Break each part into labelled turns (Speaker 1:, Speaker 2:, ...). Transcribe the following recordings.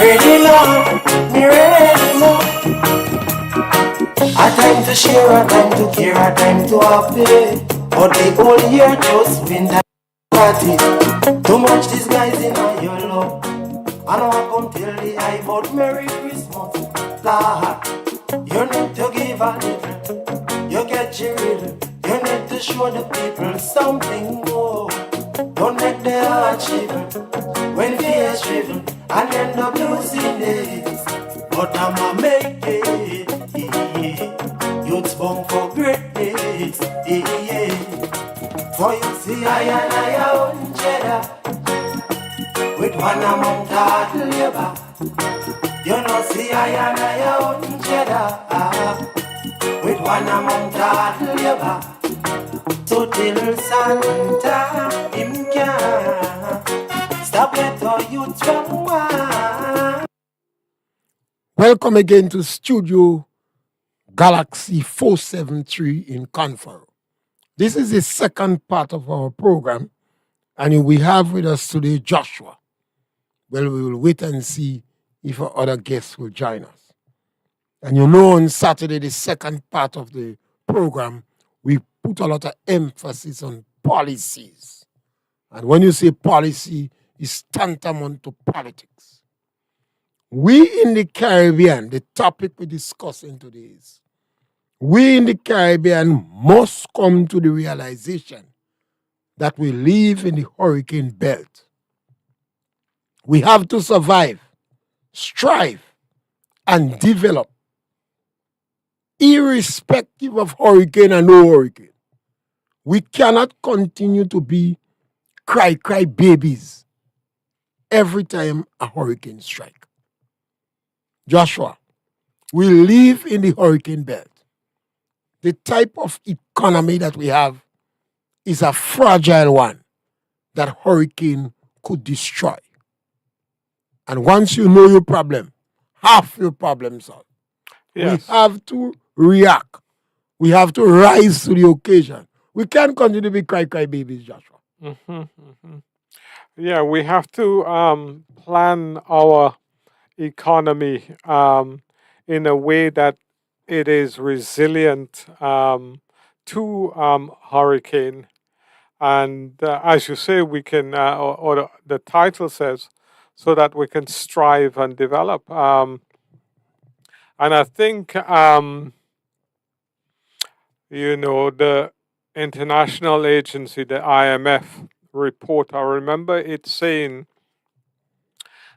Speaker 1: ready now, me ready now. A time to share, a time to care, a time to happy. But the whole year just winter party. Too much disguising on your love. I know I come tell the eye about Merry Christmas. Lord, you need to give a little. You get your riddle. You need to show the people something more. Don't make the heart shiver when fear is driven and end up losing it. But I'ma make it. Youth's born for greatness. For you see, I and I own cheddar with one amount of labor. You know, see, I and I own cheddar with one amount of labor. So till Santa him can stop it or you from one.
Speaker 2: Welcome again to Studio Galaxy 473 in Confer. This is the second part of our program, and we have with us today Joshua. Well, we will wait and see if our other guests will join us. And you know, on Saturday, the second part of the program, we put a lot of emphasis on policies. And when you say policy, it's tantamount to politics. We in the Caribbean, the topic we're discussing today is, we in the Caribbean must come to the realization that we live in the hurricane belt. We have to survive, strive, and develop, irrespective of hurricane and no hurricane. We cannot continue to be cry babies every time a hurricane strikes. Joshua, we live in the hurricane belt. The type of economy that we have is a fragile one that hurricane could destroy. And once you know your problem, half your problem solved.
Speaker 3: Yes.
Speaker 2: We have to react. We have to rise to the occasion. We can't continue to be cry babies, Joshua.
Speaker 3: Yeah, we have to plan our economy in a way that it is resilient to hurricane. And as you say, we can, or the title says, so that we can strive and develop. And I think, the international agency, the IMF report, I remember it saying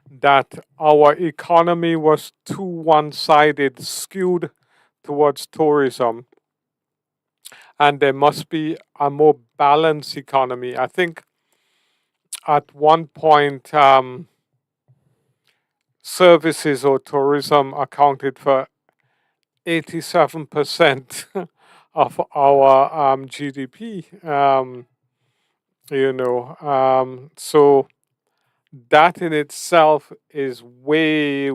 Speaker 3: that our economy was too one-sided, skewed towards tourism, and there must be a more balanced economy. I think at one point, services or tourism accounted for 87% of our GDP. So that in itself is way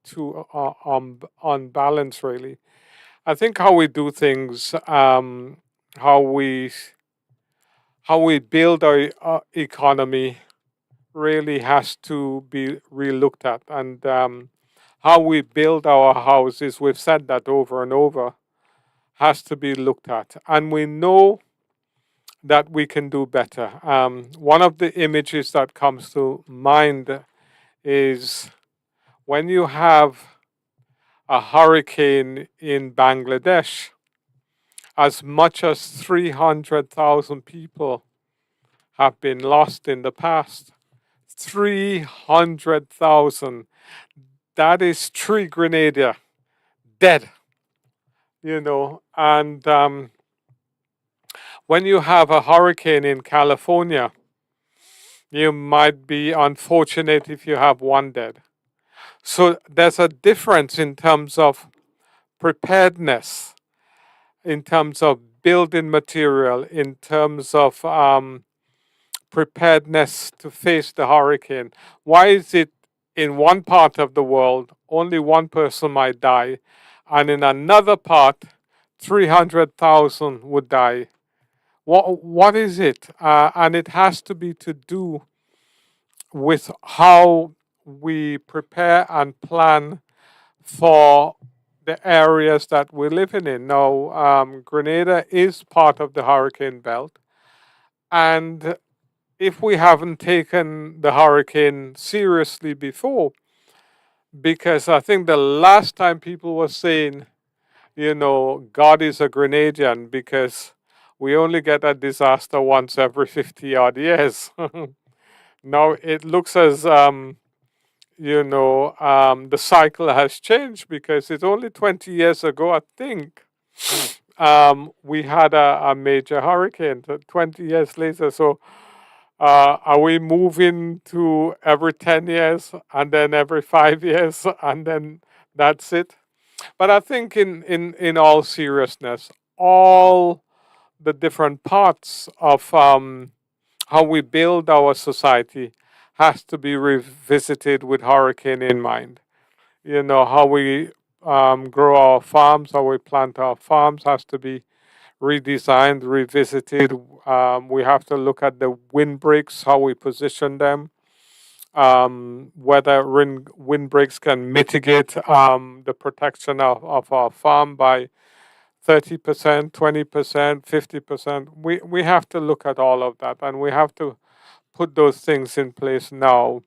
Speaker 3: too unbalanced, really. I think how we do things, how we build our economy really has to be relooked at. And how we build our houses, we've said that over and over, has to be looked at. And we know that we can do better. One of the images that comes to mind is when you have a hurricane in Bangladesh, as much as 300,000 people have been lost in the past. 300,000. That is 3 Grenada dead, and when you have a hurricane in California, you might be unfortunate if you have 1 dead. So there's a difference in terms of preparedness, in terms of building material, in terms of preparedness to face the hurricane. Why is it in one part of the world only 1 person might die, and in another part 300,000 would die? What is it? And it has to be to do with how we prepare and plan for the areas that we're living in. Now, Grenada is part of the hurricane belt, and if we haven't taken the hurricane seriously before, because I think the last time people were saying, God is a Grenadian because we only get a disaster once every 50 odd years. Now it looks as the cycle has changed because it's only 20 years ago, I think, we had a major hurricane 20 years later. So are we moving to every 10 years and then every 5 years and then that's it? But I think in all seriousness, all the different parts of how we build our society has to be revisited with hurricane in mind. How we grow our farms, how we plant our farms has to be redesigned, revisited. We have to look at the windbreaks, how we position them, whether windbreaks can mitigate the protection of our farm by 30%, 20%, 50%. We have to look at all of that, and we have to put those things in place now.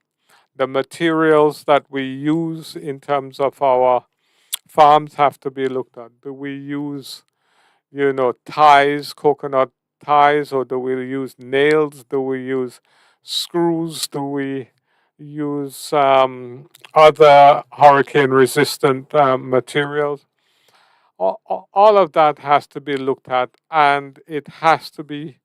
Speaker 3: The materials that we use in terms of our farms have to be looked at. Do we use, ties, coconut ties, or do we use nails? Do we use screws? Do we use other hurricane resistant materials? All of that has to be looked at, and it has to be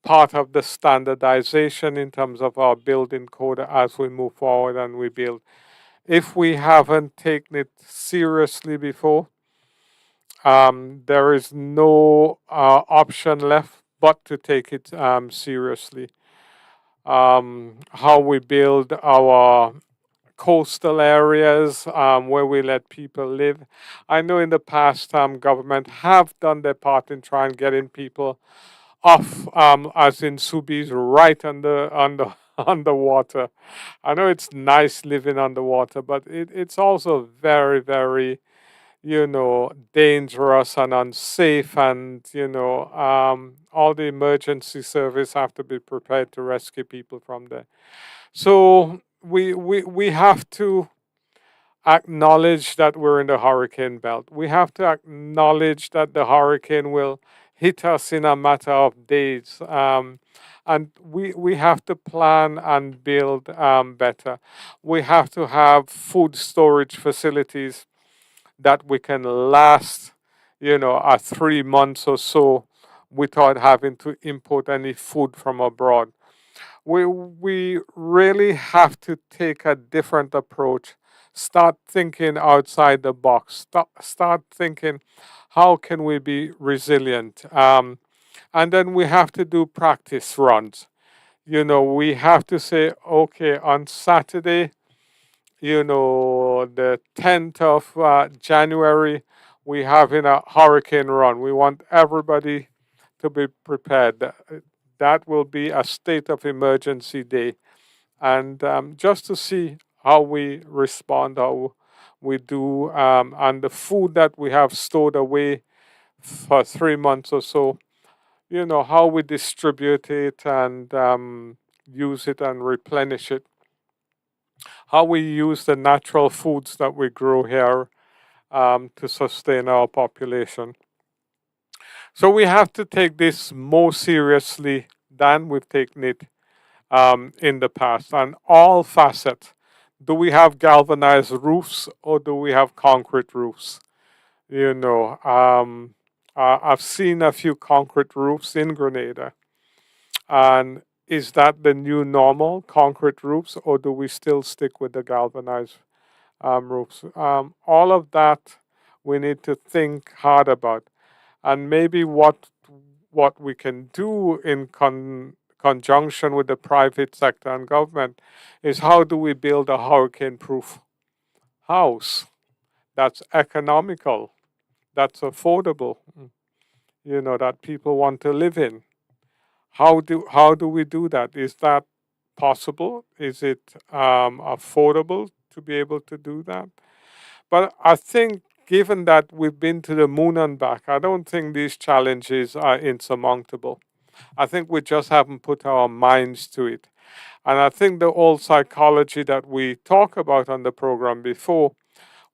Speaker 3: part of the standardization in terms of our building code as we move forward and we build. If we haven't taken it seriously before, there is no option left but to take it seriously. How we build our coastal areas where we let people live. I know in the past, government have done their part in trying getting people off, as in Subies, right underwater. I know it's nice living underwater, but it's also very, very, dangerous and unsafe, and all the emergency service have to be prepared to rescue people from there. So we have to acknowledge that we're in the hurricane belt. We have to acknowledge that the hurricane will hit us in a matter of days. And we have to plan and build better. We have to have food storage facilities that we can last, a 3 months or so without having to import any food from abroad. We really have to take a different approach. Start thinking outside the box. Start thinking, how can we be resilient? And then we have to do practice runs. We have to say, okay, on Saturday, the 10th of January, we having a hurricane run. We want everybody to be prepared. That will be a state of emergency day. And just to see how we respond, how we do, and the food that we have stored away for 3 months or so, how we distribute it and use it and replenish it. How we use the natural foods that we grow here to sustain our population. So we have to take this more seriously than we've taken it in the past, and all facets. Do we have galvanized roofs or do we have concrete roofs? I've seen a few concrete roofs in Grenada, and is that the new normal, concrete roofs, or do we still stick with the galvanized roofs? All of that we need to think hard about, and maybe what we can do in conjunction with the private sector and government is how do we build a hurricane-proof house that's economical, that's affordable, that people want to live in. How do we do that? Is that possible? Is it affordable to be able to do that? But I think, given that we've been to the moon and back, I don't think these challenges are insurmountable. I think we just haven't put our minds to it. And I think the old psychology that we talk about on the program before,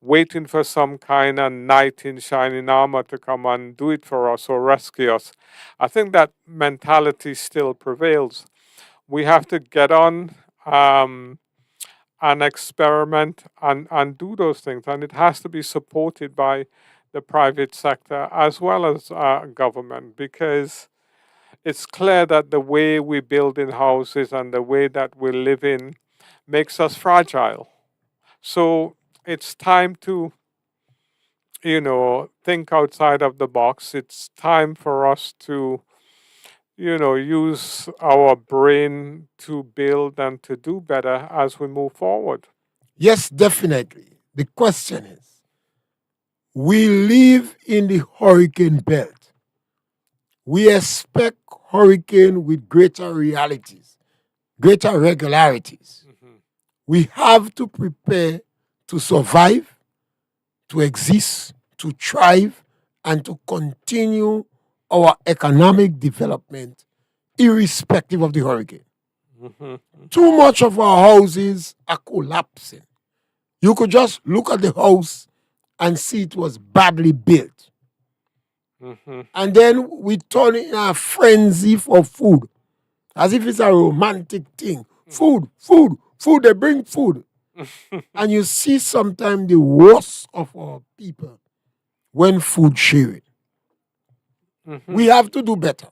Speaker 3: waiting for some kind of knight in shining armor to come and do it for us or rescue us, I think that mentality still prevails. We have to get on and experiment and do those things. And it has to be supported by the private sector as well as government, because it's clear that the way we build in houses and the way that we live in makes us fragile. So it's time to, think outside of the box. It's time for us to, use our brain to build and to do better as we move forward.
Speaker 2: Yes, definitely. The question is, we live in the hurricane belt. We expect hurricane with greater realities, greater regularities. We have to prepare to survive, to exist, to thrive, and to continue our economic development irrespective of the hurricane. Too much of our houses are collapsing. You could just look at the house and see it was badly built. And then we turn in a frenzy for food, as if it's a romantic thing. Food, food, food, they bring food. And you see sometimes the worst of our people when food sharing. We have to do better.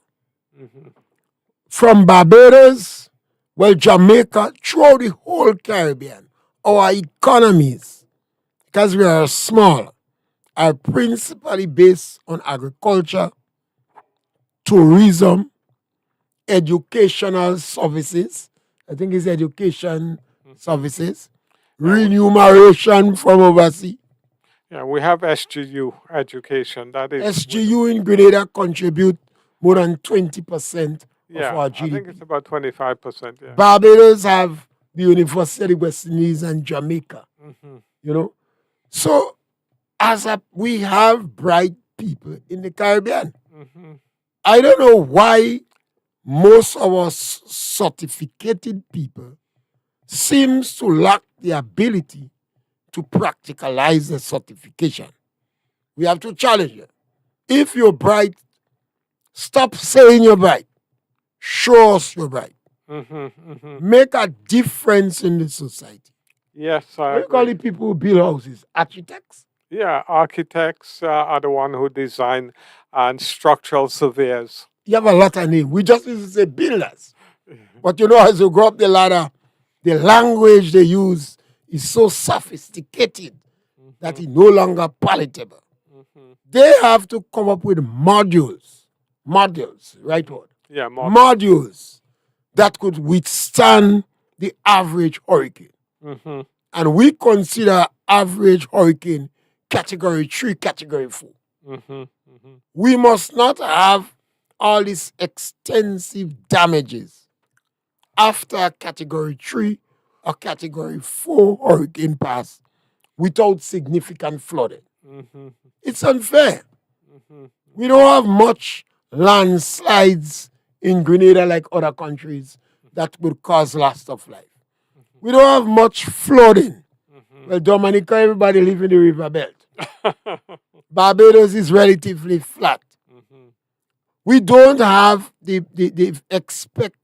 Speaker 2: From Barbados, Jamaica, throughout the whole Caribbean, our economies, because we are small, are principally based on agriculture, tourism, educational services. I think it's education services, remuneration from overseas.
Speaker 3: Yeah, we have SGU education. That is
Speaker 2: SGU in Grenada contribute more than 20% of our GDP.
Speaker 3: I think it's about 25%. Yeah.
Speaker 2: Barbados have the University of the West Indies and Jamaica. So we have bright people in the Caribbean. I don't know why most of our certificated people seems to lack the ability to practicalize the certification. We have to challenge it. If you're bright, stop saying you're bright. Show us you're bright. Make a difference in the society.
Speaker 3: Yes, I
Speaker 2: What do you call the people who build houses? Architects?
Speaker 3: Yeah, architects are the one who design, and structural surveyors.
Speaker 2: You have a lot of names. We just used to say builders. But as you go up the ladder, the language they use is so sophisticated that it's no longer palatable. They have to come up with modules, right word?
Speaker 3: Yeah,
Speaker 2: modules that could withstand the average hurricane. And we consider average hurricane category 3, category 4. We must not have all these extensive damages after category 3 or category 4 hurricane pass without significant flooding. It's unfair. We don't have much landslides in Grenada like other countries that would cause loss of life. We don't have much flooding. Well, Dominica, everybody live in the river belt. Barbados is relatively flat. We don't have the expect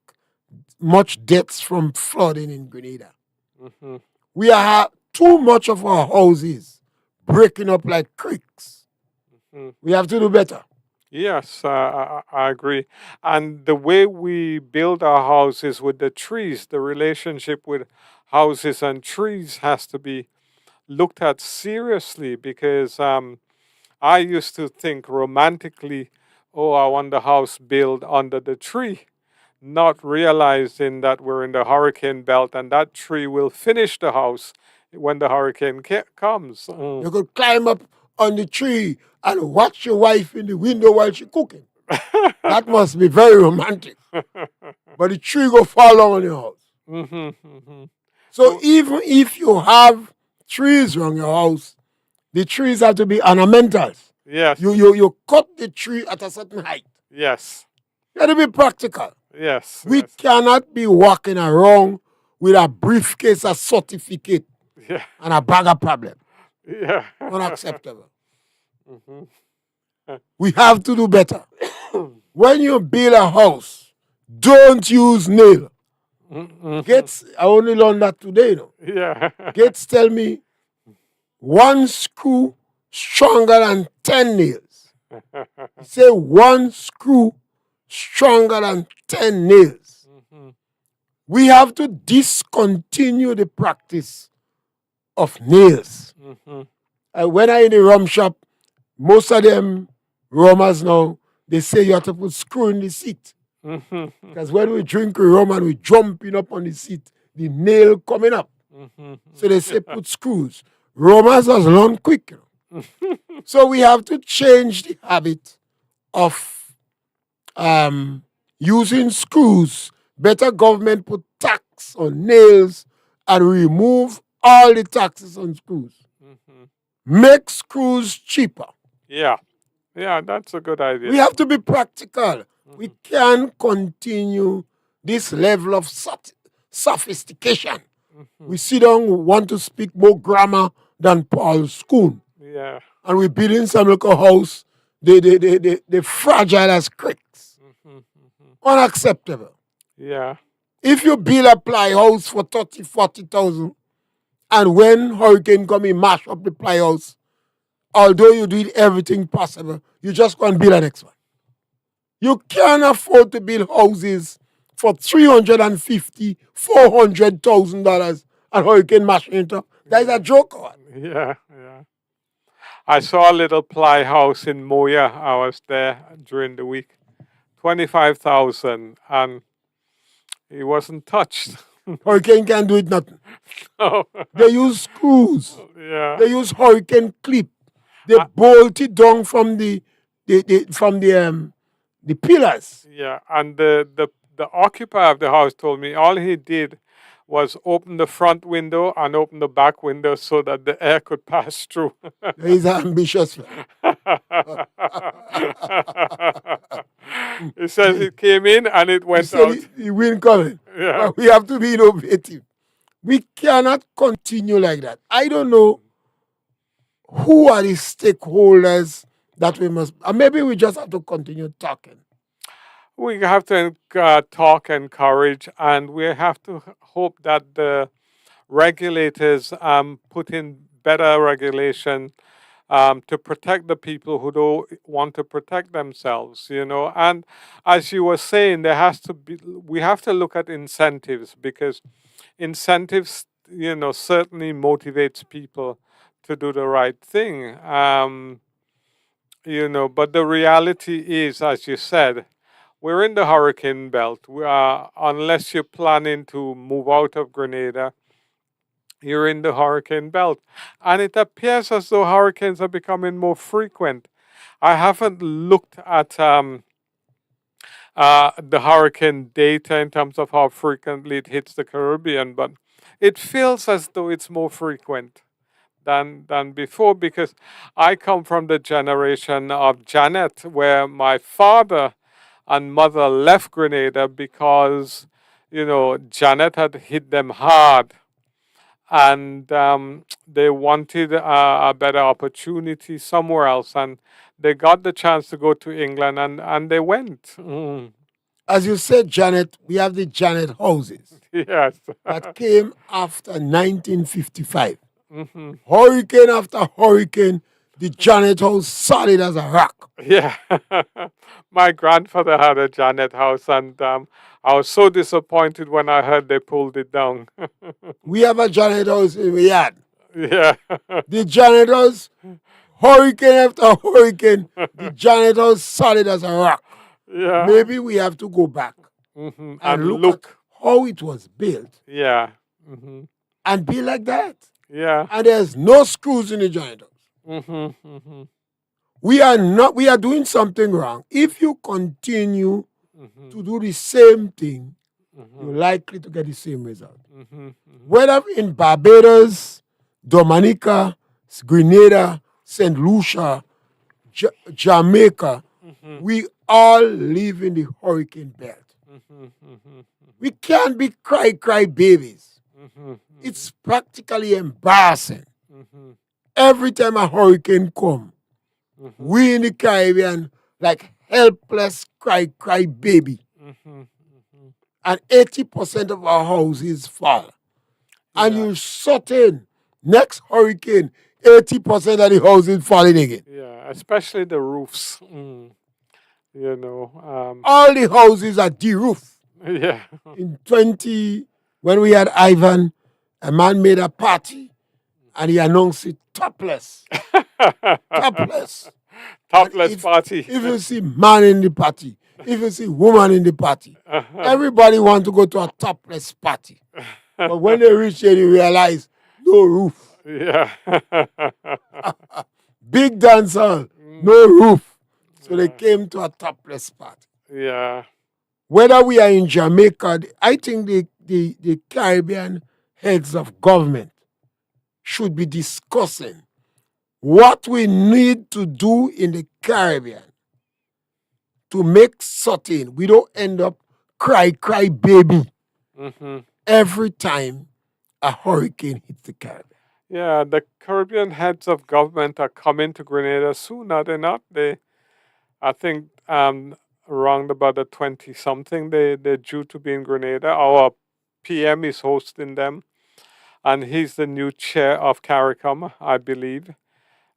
Speaker 2: much deaths from flooding in Grenada. We have too much of our houses breaking up like creeks. We have to do better.
Speaker 3: Yes, I agree. And the way we build our houses with the trees, the relationship with houses and trees has to be looked at seriously, because I used to think romantically, oh, I want the house built under the tree, not realizing that we're in the hurricane belt and that tree will finish the house when the hurricane comes.
Speaker 2: You could climb up on the tree and watch your wife in the window while she's cooking. That must be very romantic. But the tree will fall on your house.
Speaker 3: Mm-hmm, mm-hmm.
Speaker 2: So even if you have trees around your house, the trees have to be ornamentals.
Speaker 3: Yes.
Speaker 2: You cut the tree at a certain height.
Speaker 3: Yes.
Speaker 2: You got to be practical.
Speaker 3: Yes.
Speaker 2: We
Speaker 3: Yes.
Speaker 2: cannot be walking around with a briefcase, a certificate,
Speaker 3: Yeah.
Speaker 2: and a bag of problem.
Speaker 3: Yeah.
Speaker 2: Unacceptable.
Speaker 3: Mm-hmm.
Speaker 2: We have to do better. When you build a house, don't use nail.
Speaker 3: Mm-hmm.
Speaker 2: Gates, I only learned that today. You know.
Speaker 3: Yeah.
Speaker 2: Gates tell me one screw stronger than 10 nails. He say one screw stronger than 10 nails.
Speaker 3: Mm-hmm.
Speaker 2: We have to discontinue the practice of nails.
Speaker 3: Mm-hmm.
Speaker 2: When I in the rum shop, most of them rummers now, they say you have to put screw in the seat.
Speaker 3: Mm-hmm.
Speaker 2: Because when we drink rum and we jumping up on the seat, the nail coming up.
Speaker 3: Mm-hmm.
Speaker 2: So they say put screws. Rummers has learned quick. You know. So we have to change the habit of using screws. Better government put tax on nails and remove all the taxes on screws.
Speaker 3: Mm-hmm.
Speaker 2: Make screws cheaper.
Speaker 3: Yeah. Yeah, that's a good idea.
Speaker 2: We have to be practical. We can't continue this level of sophistication. We sit down, want to speak more grammar than Paul's school.
Speaker 3: Yeah.
Speaker 2: And we build in some little house, they fragile as cricks.
Speaker 3: Mm-hmm. Mm-hmm.
Speaker 2: Unacceptable.
Speaker 3: Yeah.
Speaker 2: If you build a ply house for 30, 40,000, and when hurricane come in, mash up the ply house, although you did everything possible, you just can't build the next one. You can't afford to build houses for $350,000, $400,000 and hurricane mashing it up. That is a joke.
Speaker 3: Yeah. Yeah. I saw a little ply house in Moya. I was there during the week. 25,000, and it wasn't touched.
Speaker 2: Hurricane can't do it nothing.
Speaker 3: Oh.
Speaker 2: They use screws.
Speaker 3: Yeah.
Speaker 2: They use hurricane clip. They bolt it down from the pillars.
Speaker 3: Yeah, and the occupier of the house told me all he did was open the front window and open the back window so that the air could pass through.
Speaker 2: He's ambitious.
Speaker 3: He says it came in and it
Speaker 2: He
Speaker 3: went
Speaker 2: said
Speaker 3: out.
Speaker 2: the wind coming.
Speaker 3: Yeah.
Speaker 2: But we have to be innovative. We cannot continue like that. I don't know who are the stakeholders that we must, and maybe we just have to continue talking.
Speaker 3: We have to talk, encourage, and we have to hope that the regulators put in better regulation to protect the people who don't want to protect themselves, you know. And as you were saying, we have to look at incentives, because incentives, you know, certainly motivates people to do the right thing. You know, but the reality is, as you said, we're in the hurricane belt. Unless you're planning to move out of Grenada, you're in the hurricane belt. And it appears as though hurricanes are becoming more frequent. I haven't looked at the hurricane data in terms of how frequently it hits the Caribbean, but it feels as though it's more frequent than before, because I come from the generation of Janet, where my father and mother left Grenada because, you know, Janet had hit them hard, and they wanted a better opportunity somewhere else, and they got the chance to go to England, and they went. Mm.
Speaker 2: As you said, Janet, we have the Janet houses
Speaker 3: Yes.
Speaker 2: that came after 1955.
Speaker 3: Mm-hmm.
Speaker 2: Hurricane after hurricane, the Janet house solid as a rock.
Speaker 3: Yeah. My grandfather had a Janet house, and I was so disappointed when I heard they pulled it down.
Speaker 2: We have a Janet house in the yard.
Speaker 3: Yeah.
Speaker 2: The Janet house, hurricane after hurricane, the Janet house solid as a rock.
Speaker 3: Yeah.
Speaker 2: Maybe we have to go back
Speaker 3: Mm-hmm.
Speaker 2: and look at how it was built
Speaker 3: Yeah. Mm-hmm.
Speaker 2: and be like that.
Speaker 3: Yeah.
Speaker 2: And there's no screws in the Janet house.
Speaker 3: Mm-hmm. Mm-hmm.
Speaker 2: We are doing something wrong. If you continue
Speaker 3: Mm-hmm.
Speaker 2: to do the same thing, you're likely to get the same result.
Speaker 3: Mm-hmm.
Speaker 2: Whether in Barbados, Dominica, Grenada, St. Lucia, Jamaica,
Speaker 3: Mm-hmm.
Speaker 2: we all live in the hurricane belt.
Speaker 3: Mm-hmm. Mm-hmm.
Speaker 2: We can't be cry babies.
Speaker 3: Mm-hmm.
Speaker 2: It's practically embarrassing.
Speaker 3: Mm-hmm.
Speaker 2: Every time a hurricane comes,
Speaker 3: Mm-hmm.
Speaker 2: we in the Caribbean like helpless cry baby.
Speaker 3: Mm-hmm.
Speaker 2: And 80% of our houses fall. And
Speaker 3: Yeah.
Speaker 2: you certain next hurricane, 80% of the houses falling again.
Speaker 3: Yeah, especially the roofs.
Speaker 2: All the houses are de-roofed.
Speaker 3: Yeah.
Speaker 2: In when we had Ivan, a man made a party and he announced it topless. Topless.
Speaker 3: Topless party.
Speaker 2: If you see man in the party, if you see woman in the party, everybody want to go to a topless party. But when they reach there, they realize no roof.
Speaker 3: Yeah.
Speaker 2: Big dance hall, no roof. So they came to a topless party.
Speaker 3: Yeah.
Speaker 2: Whether we are in Jamaica, I think the Caribbean heads of government should be discussing what we need to do in the Caribbean to make certain we don't end up cry baby every time a hurricane hits the Caribbean.
Speaker 3: Yeah, the Caribbean heads of government are coming to Grenada soon, are they not? I think around about the 20-something, they're due to be in Grenada. Our PM is hosting them, and he's the new chair of CARICOM, I believe.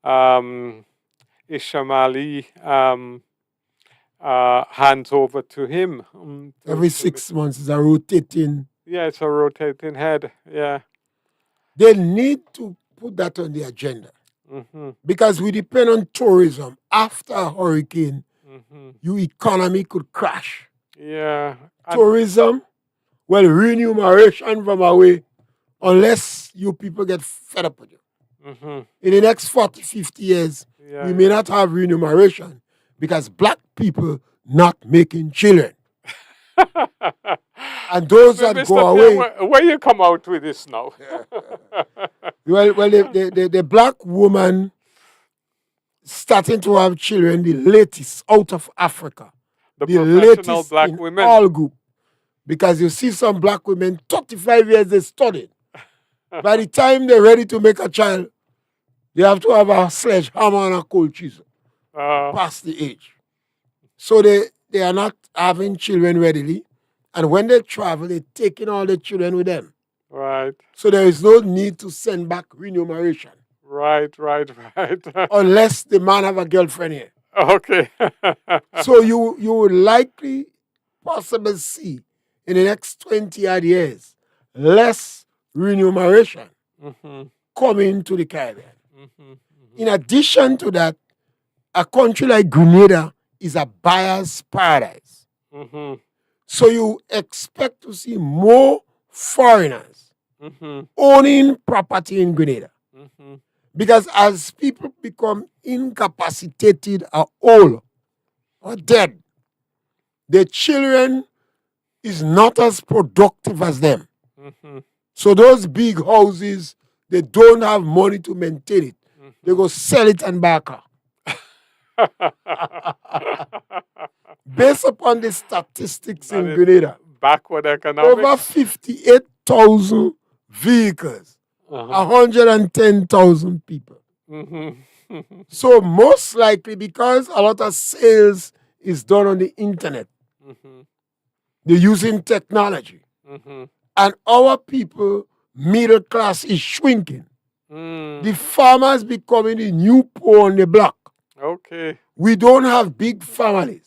Speaker 3: Isham Ali hands over to him.
Speaker 2: Every 6 months is a rotating.
Speaker 3: Yeah, it's a rotating head. Yeah.
Speaker 2: They need to put that on the agenda because we depend on tourism. After a hurricane, your economy could crash.
Speaker 3: Yeah.
Speaker 2: Tourism, well, remuneration from away, unless you people get fed up with you. In the next 40, 50 years, we may not have remuneration because black people not making children. And those that
Speaker 3: Mr.
Speaker 2: go away.
Speaker 3: Where you come out with this now?
Speaker 2: well, the black woman starting to have children, the latest out of Africa.
Speaker 3: The professional black women.
Speaker 2: All group. Because you see some black women, 35 years they studied. By the time they're ready to make a child, they have to have a sledgehammer and a cold chisel past the age. So they are not having children readily. And when they travel, they're taking all the children with them.
Speaker 3: Right.
Speaker 2: So there is no need to send back remuneration.
Speaker 3: Right.
Speaker 2: Unless the man have a girlfriend here.
Speaker 3: Okay.
Speaker 2: So you will likely possibly see in the next 20 odd years less remuneration coming to the Caribbean. In addition to that, a country like Grenada is a buyer's paradise. So you expect to see more foreigners owning property in Grenada. Because as people become incapacitated or old or dead, their children is not as productive as them. So those big houses, they don't have money to maintain it. They go sell it and buy a car. Based upon the statistics in Grenada,
Speaker 3: backward economics.
Speaker 2: Over 58,000 vehicles, 110,000 people. So most likely, because a lot of sales is done on the internet, they're using technology. And our people, middle class, is shrinking. The farmers becoming the new poor on the block.
Speaker 3: Okay.
Speaker 2: We don't have big families.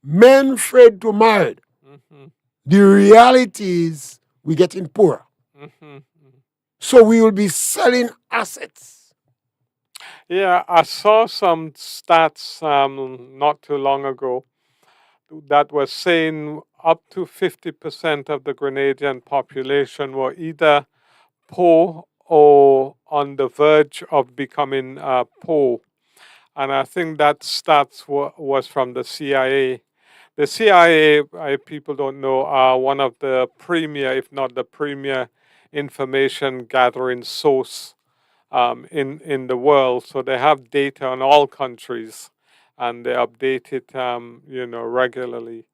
Speaker 2: Men afraid to marry. The reality is we're getting poorer. So we will be selling assets.
Speaker 3: Yeah, I saw some stats not too long ago that was saying up to 50% of the Grenadian population were either poor or on the verge of becoming poor. And I think that stats was from the CIA, The CIA, people don't know, are one of the premier, if not the premier, information gathering source in the world. So they have data on all countries, and they update it, regularly.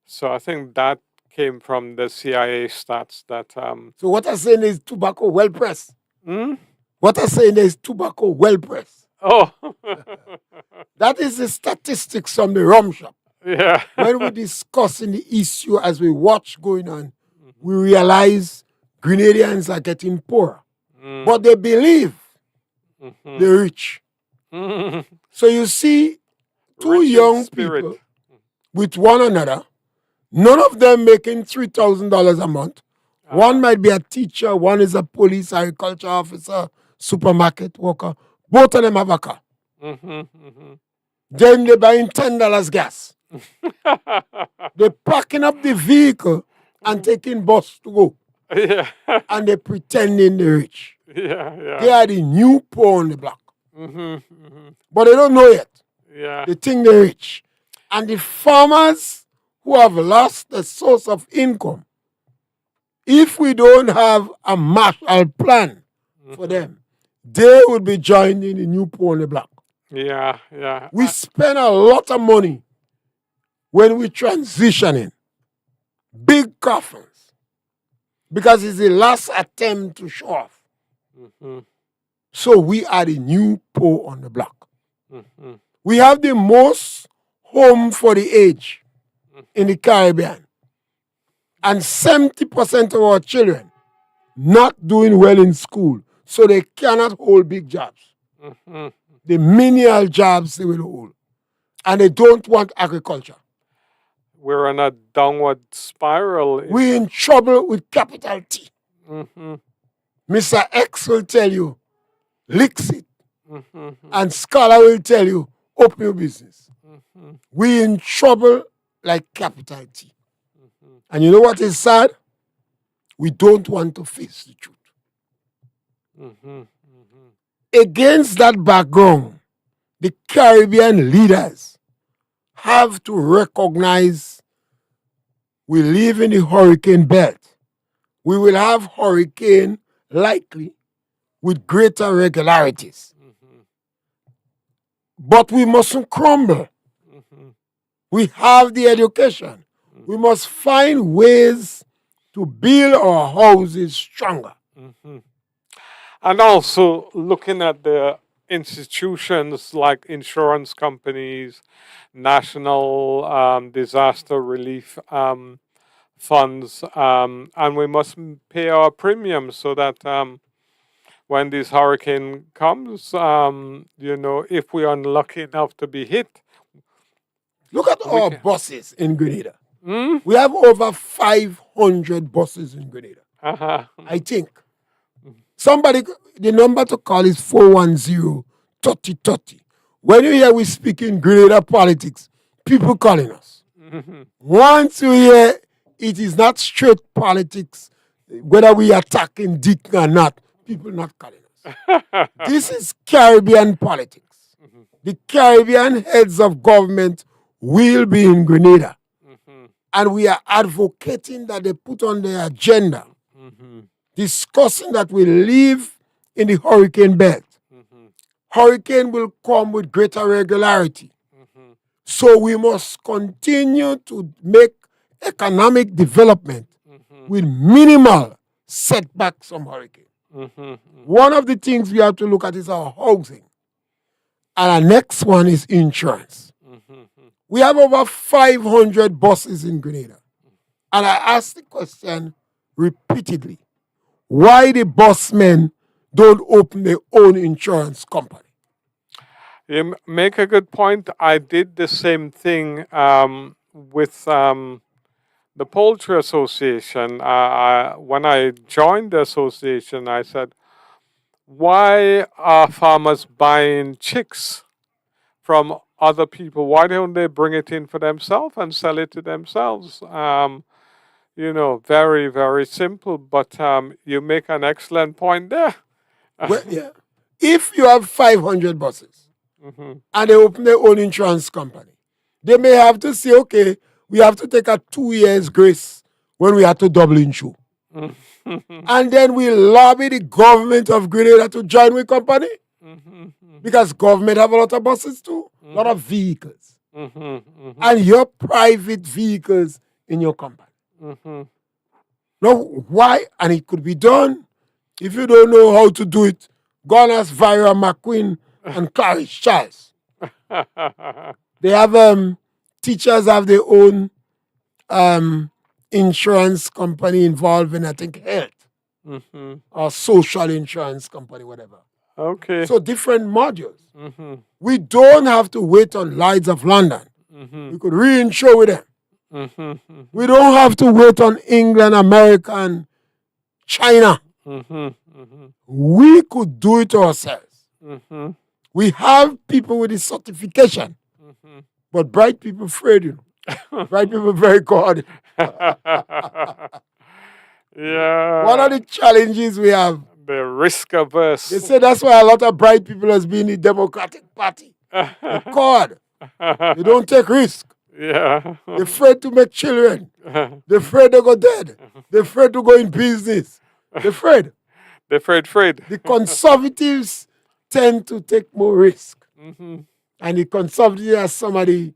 Speaker 3: So I think that came from the CIA stats. That
Speaker 2: So what I'm saying is tobacco well pressed.
Speaker 3: hmm?
Speaker 2: What I'm saying is tobacco well pressed.
Speaker 3: Oh,
Speaker 2: That is the statistics from the rum shop.
Speaker 3: yeah.
Speaker 2: When we're discussing the issue as we watch going on, we realize Grenadians are getting poorer. But they believe they're rich. So you see two
Speaker 3: Rich in
Speaker 2: young
Speaker 3: spirit.
Speaker 2: people with one another, none of them making $3,000 a month. One might be a teacher, one is a police, agriculture officer, supermarket worker. Both of them have a car. Then they're buying $10 gas. They're packing up the vehicle and taking bus to go.
Speaker 3: Yeah.
Speaker 2: And they're pretending they're rich.
Speaker 3: Yeah.
Speaker 2: They are the new poor on the block.
Speaker 3: Mm-hmm.
Speaker 2: But they don't know yet.
Speaker 3: Yeah.
Speaker 2: They think they're rich. And the farmers who have lost the source of income, if we don't have a Marshall Plan for them, they would be joining the new poor on the block.
Speaker 3: Yeah.
Speaker 2: We spend a lot of money when we transitioning. Big coffins. Because it's the last attempt to show off. So we are the new poor on the block. We have the most home for the age in the Caribbean. And 70% of our children not doing well in school, so they cannot hold big jobs. The menial jobs they will hold. And they don't want agriculture.
Speaker 3: We're on a downward spiral.
Speaker 2: We're in trouble with capital T. Mr. X will tell you, licks it. And Scholar will tell you, open your business. We're in trouble like capital T. And you know what is sad? We don't want to face the truth. Against that background, the Caribbean leaders have to recognize we live in the hurricane belt. We will have hurricane likely with greater regularities. But we mustn't crumble. We have the education. We must find ways to build our houses stronger.
Speaker 3: And also looking at the institutions like insurance companies, national disaster relief funds, and we must pay our premiums so that when this hurricane comes, if we are unlucky enough to be hit.
Speaker 2: Look at our buses in Grenada. We have over 500 buses in Grenada. I think. Somebody, the number to call is 410-3030. When you hear we speak in Grenada politics, people calling us. Once you hear it is not straight politics, whether we attacking Dick or not, people not calling us. This is Caribbean politics. The Caribbean heads of government will be in Grenada. And we are advocating that they put on their agenda, discussing that we live in the hurricane belt. Hurricane will come with greater regularity. So we must continue to make economic development with minimal setbacks from hurricane. One of the things we have to look at is our housing. And our next one is insurance. We have over 500 buses in Grenada. And I ask the question repeatedly, why the busmen don't open their own insurance company?
Speaker 3: You make a good point. I did the same thing with the Poultry Association. When I joined the association, I said, why are farmers buying chicks from other people? Why don't they bring it in for themselves and sell it to themselves? Very, very simple, but you make an excellent point there.
Speaker 2: Well, yeah. If you have 500 buses and they open their own insurance company, they may have to say, okay, we have to take a 2 years grace when we had to double insure. And then we lobby the government of Grenada to join with company because government have a lot of buses too, a lot of vehicles. And your private vehicles in your company. Now, why? And it could be done. If you don't know how to do it, go and ask Vira McQueen and Clarice Charles. They have teachers have their own insurance company involved in, I think, health or social insurance company, whatever.
Speaker 3: Okay.
Speaker 2: So different modules. We don't have to wait on Lloyd's of London. We could reinsure with them. We don't have to wait on England, America, and China. We could do it ourselves. We have people with the certification, but bright people afraid, you know. Bright people very good.
Speaker 3: Yeah.
Speaker 2: One of the challenges we have,
Speaker 3: the risk averse.
Speaker 2: they say that's why a lot of bright people has been in the Democratic Party. God, they don't take risk.
Speaker 3: Yeah.
Speaker 2: They're afraid to make children. They're afraid to go dead. They're afraid to go in business. They're afraid.
Speaker 3: They're afraid.
Speaker 2: The conservatives tend to take more risk. And the conservatives are some of the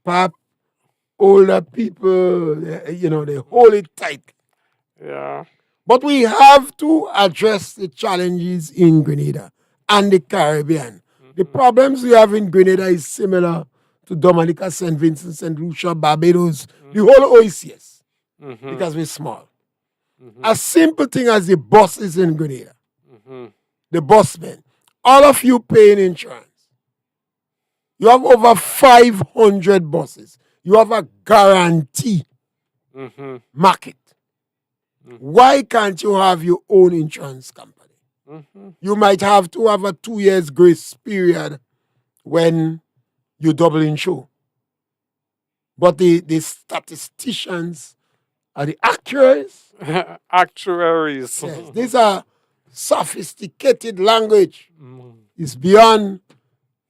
Speaker 2: perhaps older people, you know, they hold it tight.
Speaker 3: Yeah.
Speaker 2: But we have to address the challenges in Grenada and the Caribbean. The problems we have in Grenada is similar to Dominica, St. Vincent, St. Lucia, Barbados, the whole OECS, because we're small. A simple thing as the buses in Grenada, the busmen, all of you paying insurance. You have over 500 buses. You have a guarantee market. Why can't you have your own insurance company? You might have to have a 2 years grace period when you double insure. But the statisticians are the actuaries.
Speaker 3: Actuaries.
Speaker 2: Yes, these are sophisticated language. It's beyond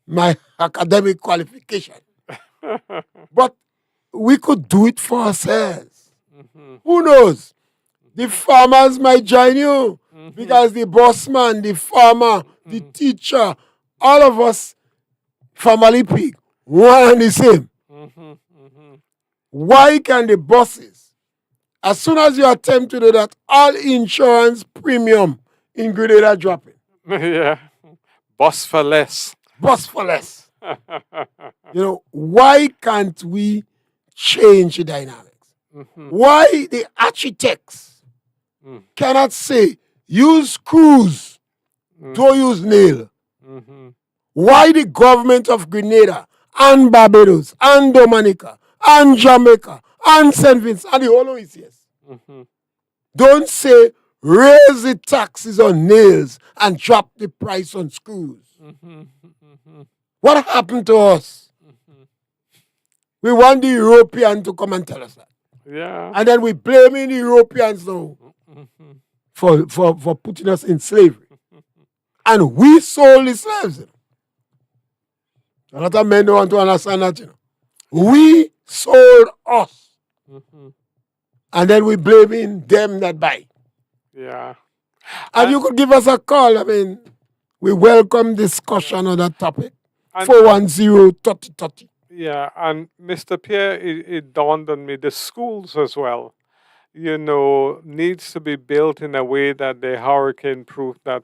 Speaker 2: my academic qualification. But we could do it for ourselves. Who knows? The farmers might join you because the bossman, the farmer, the teacher, all of us, family pig, one and the same. Why can the bosses, as soon as you attempt to do that, all insurance premium in Grenada dropping?
Speaker 3: Yeah. Boss for less.
Speaker 2: Boss for less. You know, why can't we change the dynamics? Why the architects cannot say, use screws, don't use nail? Why the government of Grenada and Barbados and Dominica and Jamaica and St. Vincent and the whole OECS don't say, raise the taxes on nails and drop the price on screws? What happened to us? We want the European to come and tell us that.
Speaker 3: Yeah.
Speaker 2: And then we blaming the Europeans now for putting us in slavery. And we sold the slaves. You know. A lot of men don't want to understand that. You know. We sold us. And then we blaming them that buy.
Speaker 3: Yeah.
Speaker 2: And you could give us a call. I mean, we welcome discussion on that topic. 410-3030.
Speaker 3: Yeah, and Mr. Pierre, it dawned on me, the schools as well, you know, needs to be built in a way that they're hurricane-proof, that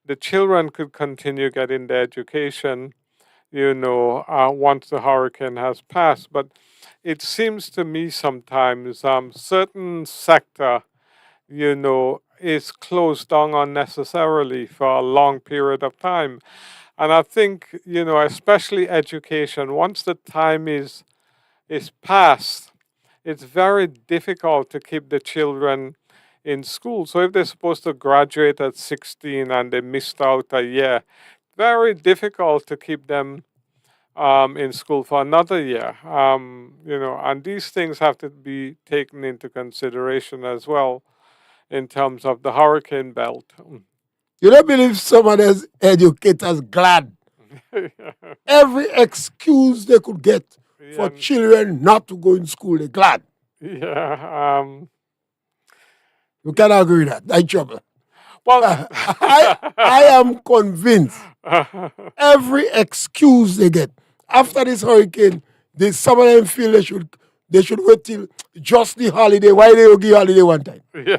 Speaker 3: the children could continue getting their education, you know, once the hurricane has passed. But it seems to me sometimes certain sector, you know, is closed down unnecessarily for a long period of time. And I think, you know, especially education, once the time is past, it's very difficult to keep the children in school. So if they're supposed to graduate at 16 and they missed out a year, very difficult to keep them in school for another year. You know, and these things have to be taken into consideration as well in terms of the hurricane belt.
Speaker 2: You don't believe some of those educators glad. Every excuse they could get for
Speaker 3: Yeah,
Speaker 2: children not to go in school. They're glad.
Speaker 3: yeah.
Speaker 2: You can agree with that. That's trouble.
Speaker 3: Well,
Speaker 2: I am convinced every excuse they get after this hurricane, some of them feel they should wait till just the holiday. Why they will give holiday one time?
Speaker 3: yeah.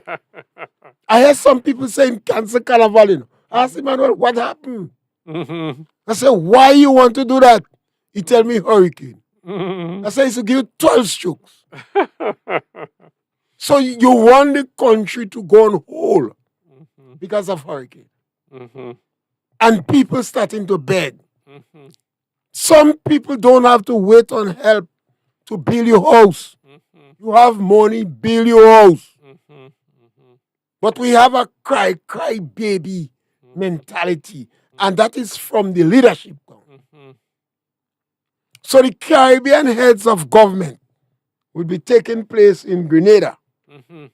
Speaker 2: I heard some people saying cancel carnival. I asked Emmanuel, what happened?
Speaker 3: Mhm,
Speaker 2: I said, why you want to do that? He tell me hurricane. I
Speaker 3: mhm.
Speaker 2: said, it's to give you 12 strokes. So you want the country to go on hold
Speaker 3: Mhm,
Speaker 2: because of hurricane.
Speaker 3: mhm,
Speaker 2: And people starting to beg.
Speaker 3: mhm,
Speaker 2: Some people don't have to wait on help to build your house.
Speaker 3: mhm,
Speaker 2: You have money, build your house.
Speaker 3: mhm, mhm,
Speaker 2: But we have a cry baby mentality. And that is from the leadership.
Speaker 3: mhm,
Speaker 2: So the Caribbean heads of government will be taking place in Grenada.
Speaker 3: mhm, mhm.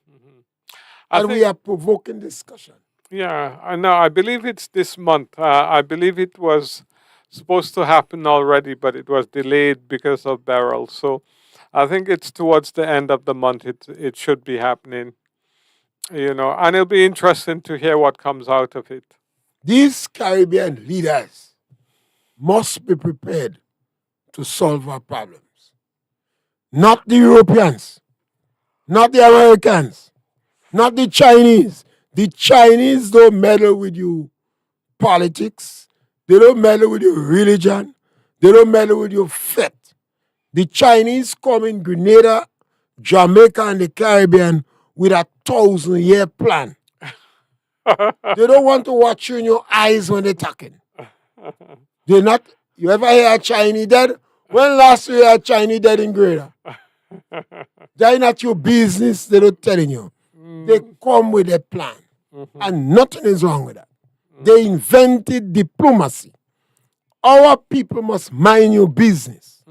Speaker 3: I
Speaker 2: And we
Speaker 3: think,
Speaker 2: are provoking discussion.
Speaker 3: yeah, I know. I believe it's this month. I believe it was supposed to happen already, but it was delayed because of Beryl. So I think it's towards the end of the month. It should be happening. And it'll be interesting to hear what comes out of it.
Speaker 2: These Caribbean leaders must be prepared to solve our problems. Not the Europeans, not the Americans, not the Chinese. The Chinese don't meddle with you politics. They don't meddle with your religion. They don't meddle with your faith. The Chinese come in Grenada, Jamaica, and the Caribbean with a 1,000-year plan. They don't want to watch you in your eyes when they're talking. They're not. You ever hear a Chinese dead? When last you hear a Chinese dead in Grenada? They're not your business. They're not telling you. They come with a plan. And nothing is wrong with that. They invented diplomacy. Our people must mind your business.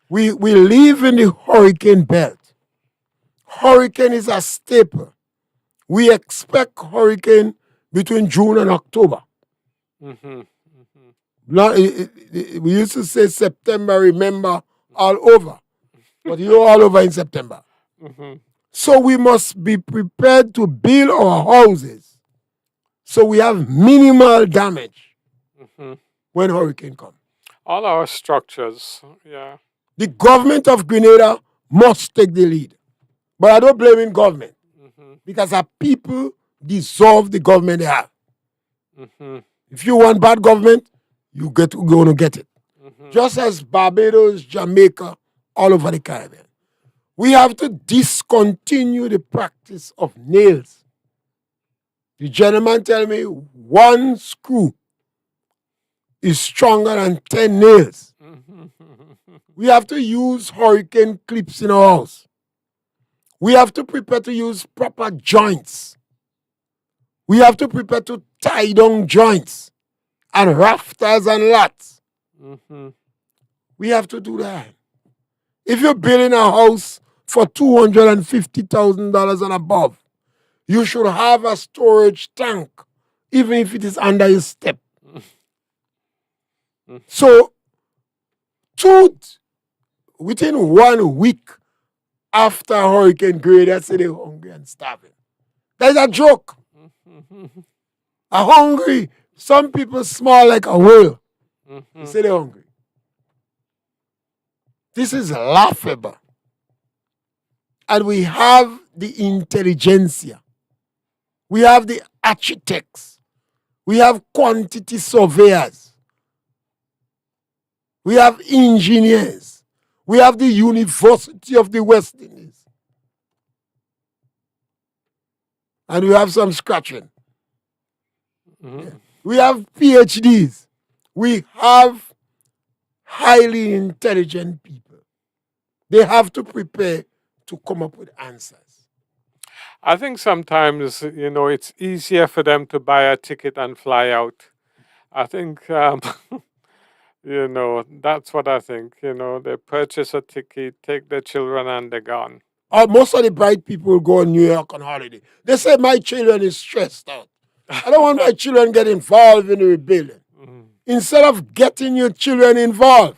Speaker 2: We live in the hurricane belt. Hurricane is a staple. We expect hurricane between June and October. We used to say September, remember, all over. But you're all over in September. So we must be prepared to build our houses so we have minimal damage when hurricane comes.
Speaker 3: All our structures, yeah.
Speaker 2: The government of Grenada must take the lead. But I don't blame in government because our people deserve the government they have. If you want bad government, you're going to get it. Just as Barbados, Jamaica, all over the Caribbean. We have to discontinue the practice of nails. The gentleman tell me one screw is stronger than 10 nails. We have to use hurricane clips in our house. We have to prepare to use proper joints. We have to prepare to tie down joints and rafters and lats. We have to do that. If you're building a house for $250,000 and above, you should have a storage tank, even if it is under your step. So, within 1 week after Hurricane Grenada, say they're hungry and starving. That's a joke. A hungry, some people small like a whale. They say they're hungry. This is laughable. And we have the intelligentsia. We have the architects. We have quantity surveyors. We have engineers. We have the University of the West Indies. And we have some scratching. We have PhDs. We have highly intelligent people. They have to prepare to come up with answers.
Speaker 3: I think sometimes, it's easier for them to buy a ticket and fly out. I think, that's what I think. They purchase a ticket, take their children, and they're gone.
Speaker 2: Most of the bright people go to New York on holiday. They say my children is stressed out. I don't want my children get involved in the rebuilding. Instead of getting your children involved,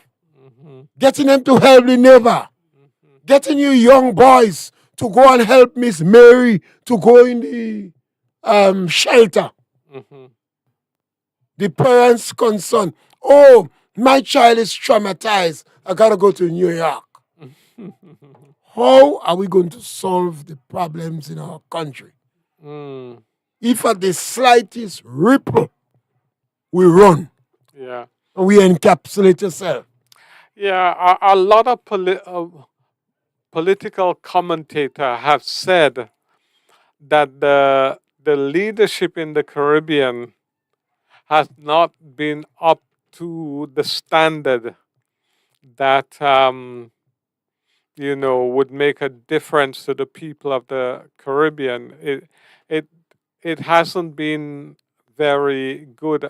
Speaker 2: getting them to help the neighbor, getting you young boys to go and help Miss Mary to go in the shelter. The parents' concern. Oh, my child is traumatized. I gotta go to New York. How are we going to solve the problems in our country? If at the slightest ripple we run
Speaker 3: Yeah.
Speaker 2: and we encapsulate yourself.
Speaker 3: Yeah, a lot of political commentators have said that the leadership in the Caribbean has not been up to the standard that would make a difference to the people of the Caribbean. It it hasn't been very good.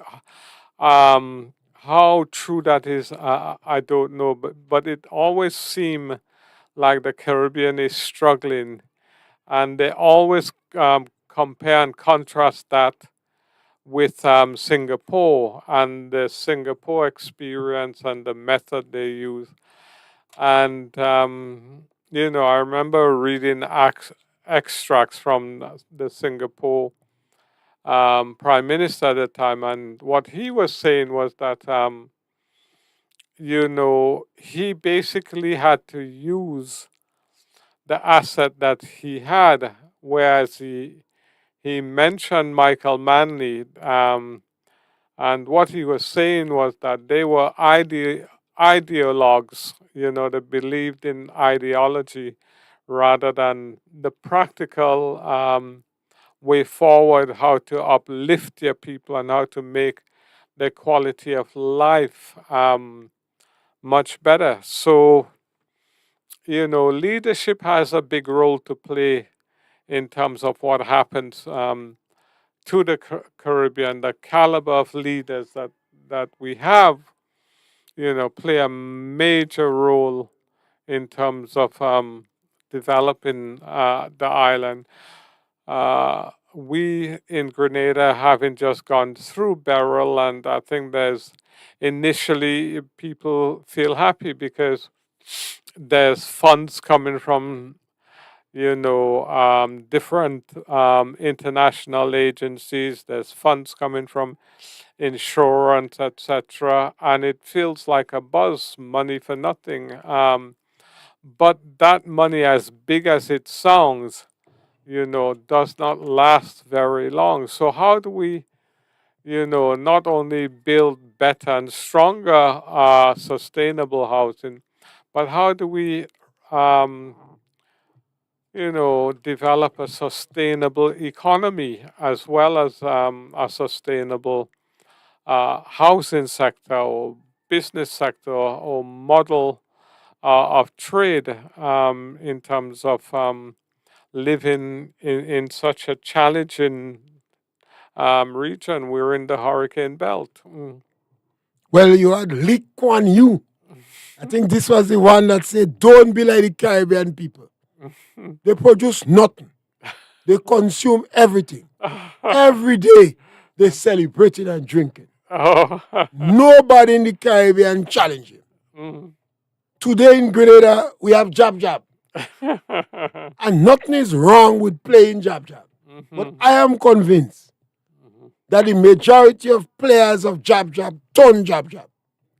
Speaker 3: How true that is, I don't know, but it always seems like the Caribbean is struggling, and they always compare and contrast that with Singapore and the Singapore experience and the method they use. And I remember reading extracts from the Singapore prime minister at the time, and what he was saying was that he basically had to use the asset that he had, whereas he mentioned Michael Manley, and what he was saying was that they were ideologues, they believed in ideology rather than the practical way forward, how to uplift their people and how to make their quality of life much better. So, leadership has a big role to play in terms of what happens to the Caribbean. The caliber of leaders that we have, play a major role in terms of developing the island. We in Grenada having just gone through Beryl, and I think there's initially people feel happy because there's funds coming from different international agencies. There's funds coming from insurance, etc., and it feels like a buzz, money for nothing. But that money, as big as it sounds, does not last very long. So how do we, not only build better and stronger sustainable housing, but how do we, develop a sustainable economy as well as a sustainable housing sector or business sector or model of trade in terms of living in such a challenging region. We're in the hurricane belt.
Speaker 2: Well, you had Lee Kuan Yew. I think this was the one that said, don't be like the Caribbean people. They produce nothing. They consume everything. Every day, they celebrating and drinking.
Speaker 3: Oh.
Speaker 2: Nobody in the Caribbean challenging. Today in Grenada, we have jab jab. And nothing is wrong with playing jab jab. But I am convinced that the majority of players of jab jab turn jab jab.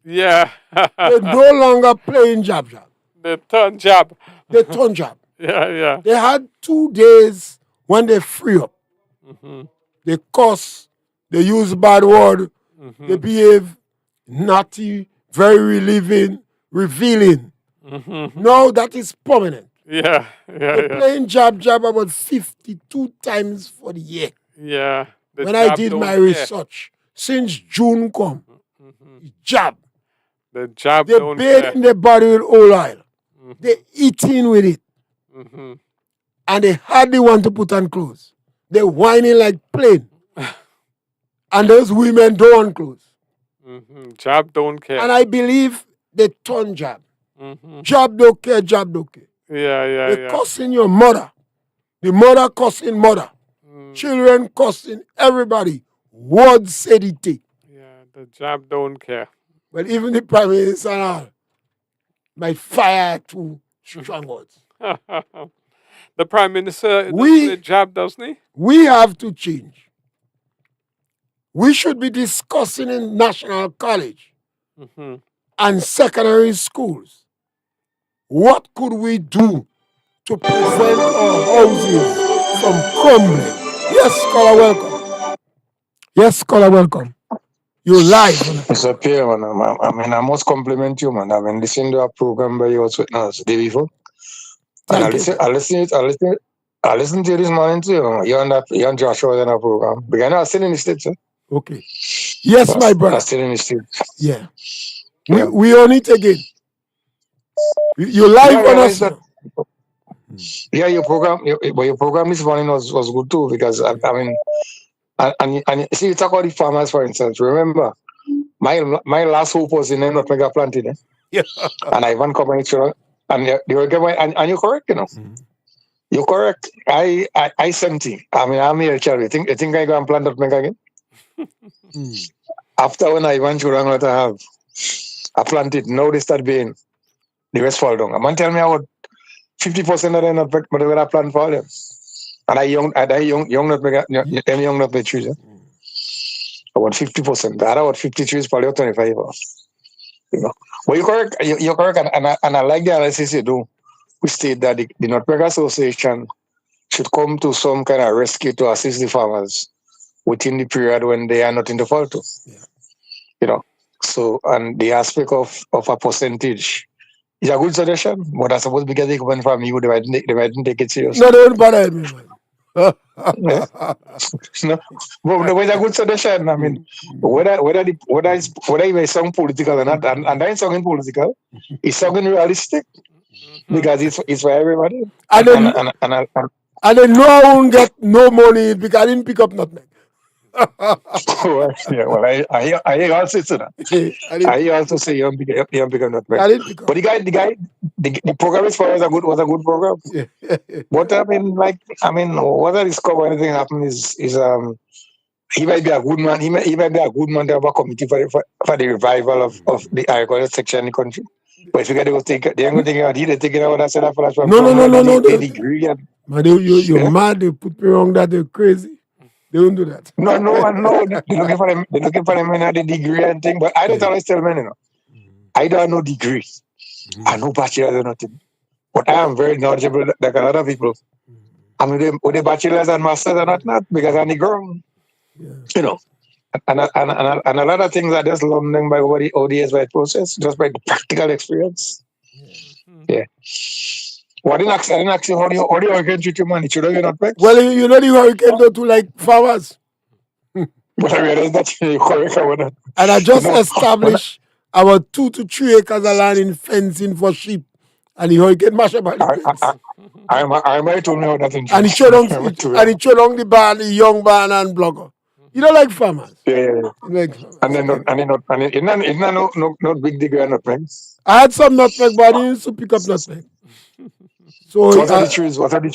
Speaker 3: Yeah.
Speaker 2: They're no longer playing jab jab.
Speaker 3: They turn jab.
Speaker 2: They turn jab.
Speaker 3: Yeah.
Speaker 2: They had 2 days when they free up. They cuss, they use bad word, they behave naughty, very revealing. No, that is permanent.
Speaker 3: Yeah.
Speaker 2: They're playing jab jab about 52 times for the year.
Speaker 3: Yeah.
Speaker 2: When I did my research, since June come, jab.
Speaker 3: The jab
Speaker 2: They
Speaker 3: don't
Speaker 2: bathe
Speaker 3: care.
Speaker 2: in their body with oil oil. They eating with it. And they hardly want to put on clothes. They're whining like plane. And those women don't want clothes.
Speaker 3: Jab don't care.
Speaker 2: And I believe they turn jab. Jab don't care, jab don't care.
Speaker 3: Yeah.
Speaker 2: They're cussing your mother. The mother cussing mother. Children cussing everybody. Words said it.
Speaker 3: Yeah, the jab don't care.
Speaker 2: Well, even the prime minister and all. might fire through strong words.
Speaker 3: The Prime Minister does
Speaker 2: We-
Speaker 3: a job, doesn't he?
Speaker 2: We have to change. We should be discussing in national college
Speaker 3: Mhm.
Speaker 2: and secondary schools. What could we do to prevent our houses from crumbling? Yes, scholar, welcome. Yes, scholar, welcome. You're live on the
Speaker 4: It's a peer, man. I mean, I must compliment you, man. I've been listening to a program by yours witness the day before. And
Speaker 2: Thank you.
Speaker 4: I listened to you this morning too. You and Joshua in a program. Because I'm still in the States, eh?
Speaker 2: Okay. Yes, my
Speaker 4: I'm
Speaker 2: brother.
Speaker 4: still in the States.
Speaker 2: Yeah.
Speaker 4: Yeah.
Speaker 2: We on it again. You're
Speaker 4: Yeah, I
Speaker 2: live on us
Speaker 4: realized that.
Speaker 2: now.
Speaker 4: Yeah, your program this morning was good too because I mean, and you see, you talk about the farmers, for instance. Remember, my last hope was in the not mega planting, eh?
Speaker 2: Yeah.
Speaker 4: And Ivan Combination, and and you're correct, you know. You're correct. I 70. I mean, I'm here, Charlie. You think I go and plant that mega again? After when I went to Rangla to have, I planted. Now they start being the rest fall down. A man tell me about 50% of them not but I plant for them. And young not mega young not the trees. About 50%. The other about 50 trees probably 25. You know. But you're correct. You're correct, and I like the analysis you do. We state that the Nutmeg Association should come to some kind of rescue to assist the farmers within the period when they are not in the fall too.
Speaker 2: Yeah.
Speaker 4: You know. So and the aspect of a percentage is a good suggestion, but I suppose because they come from you, they mightn't take it seriously.
Speaker 2: No, don't bother me, man.
Speaker 4: Yeah. No, but it's a good suggestion. I mean, whether it's song political or not, and that ain't song political, it's song realistic because it's for everybody.
Speaker 2: And then no one won't get no money because I didn't pick up nothing.
Speaker 4: Yeah, well, I also say that. I also say you don't pick up nothing.
Speaker 2: I didn't pick up.
Speaker 4: But the program is for us was a good program.
Speaker 2: Yeah.
Speaker 4: But I mean, whether this cover anything happen is he might be a good man. He might be a good man to have a committee for the revival of the agriculture section in the country. But if you get to take, they ain't gonna take it out. They're taking out that set up for us.
Speaker 2: No.
Speaker 4: They degree.
Speaker 2: But you're mad. They put me wrong that they're crazy. They don't do that.
Speaker 4: No. They're looking for them. They're looking for them in the degree and thing. But I don't always tell men, you know. I don't know degree. I know bachelor's or nothing. But I am very knowledgeable like a lot of people. I mean, with the bachelor's and masters are not because I'm the ground. You know. And a lot of things are just learning by what the ODS by process, just by the practical experience. Yeah. Well, I didn't ask you how do you hurricane treat your money? Should I not back?
Speaker 2: Well, you know the hurricane don't do like farmers.
Speaker 4: But I realized that you're correct about that.
Speaker 2: And I just established our 2 to 3 acres of land in fencing for sheep. And the hurricane mash up all the fence.
Speaker 4: I might told me how that
Speaker 2: And he showed on the barn, the young barn and blogger. You don't like farmers.
Speaker 4: Yeah.
Speaker 2: You like farmers.
Speaker 4: It's not big digger nutmeg.
Speaker 2: I had some nutmeg, but I didn't used to pick up nutmeg. So
Speaker 4: What are the trees? What are them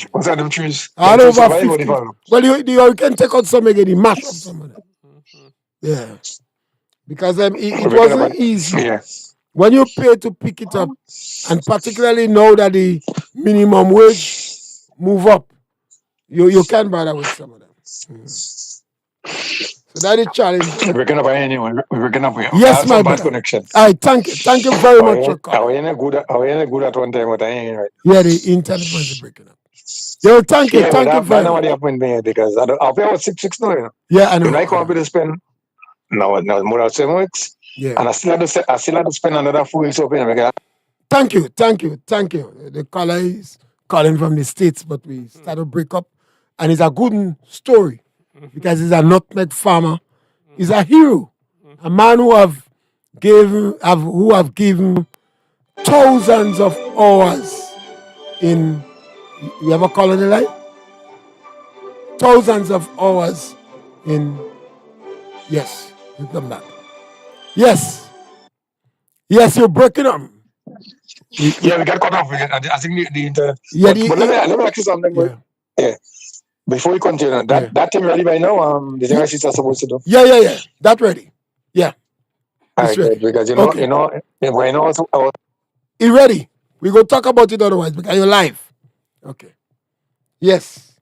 Speaker 4: trees?
Speaker 2: I had
Speaker 4: Them trees
Speaker 2: over
Speaker 4: survive or
Speaker 2: 50.
Speaker 4: they fall?
Speaker 2: Well, you can take out some again, he mash up some of them. Yeah. Because it wasn't easy.
Speaker 4: Yeah.
Speaker 2: When you pay to pick it up, and particularly now that the minimum wage move up, you can bother with some of them. So that is challenging.
Speaker 4: We're breaking up anyway. We're breaking up.
Speaker 2: Yes, my
Speaker 4: bad
Speaker 2: brother.
Speaker 4: connection.
Speaker 2: All right, thank you very much for calling.
Speaker 4: I was good at one time, but I ain't right.
Speaker 2: Yeah, the internet was breaking up. Yo, thank you very much.
Speaker 4: I know what happened there because I'll pay about 6 now, you know.
Speaker 2: Yeah, I know.
Speaker 4: When I come up with a spend, no, more than 7 weeks.
Speaker 2: Yeah.
Speaker 4: And I still have to spend another 4 weeks open because
Speaker 2: Thank you. The caller is calling from the States, but we started to break up. And it's a good story because he's a nutmeg farmer. He's a hero. A man who have given thousands of hours in, you ever call it a line? Thousands of hours in, yes, you come back. Yes, you're breaking up.
Speaker 4: we got cut off. I think the internet.
Speaker 2: Yeah,
Speaker 4: but let me ask you something. Yeah. Before we continue, that thing ready by now? The thing I are supposed to do.
Speaker 2: Yeah. That ready. Yeah.
Speaker 4: All right,
Speaker 2: ready.
Speaker 4: because you know,
Speaker 2: You ready? We go talk about it otherwise because you're live. Okay. Yes.